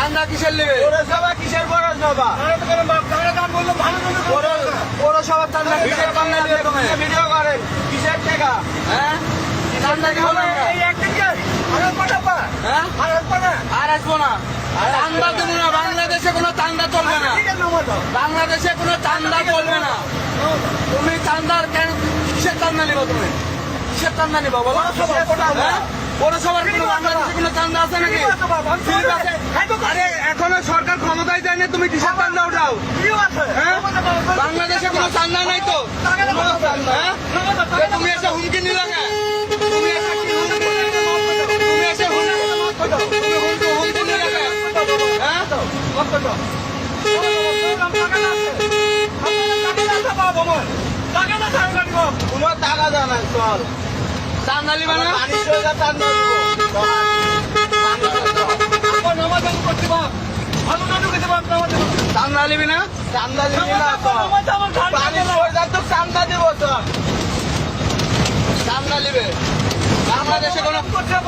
চান্দা কিসের নেবে? পৌরসভা কিসের পৌরসভা? পৌরসভার চান্দা কিসের চান্দা নেবে তুমি? ভিডিও করেন কিসের টাকা? হ্যাঁ চান্দা কি হবে? হ্যাঁ আর আসবো না, চান্দা দেবো না। বাংলাদেশে কোনো চান্দা চলবে না, বাংলাদেশে কোনো চান্দা চলবে না। তুমি চান্দার কেন কিসের চান্দা নিবো? তুমি কিসের চান্দা নিবো বলো? হ্যাঁ? পৌরসভার কোনো বাংলাদেশে কোনো চান্দা আছে নাকি? ঠিক আছে। আরে এখনো সরকার ক্ষমতায় দেয়নি, তুমি কিসের চান্দা উঠাও? হ্যাঁ? বাংলাদেশে কোনো চান্দা নাই তো। হ্যাঁ? তুমি এসে হুমকি নিলে কেন? তুমি এসে কি হুমকি নিলে? তুমি এসে হুমকি নিলে কেন? হ্যাঁ? কোনো টাকা জানা চল চান্দা নিবে না? চান্দা চান্দা নিবি না? চান্দা দিবি না চান্দা দিব তো চান্দা নিবে। বাংলাদেশে কোনো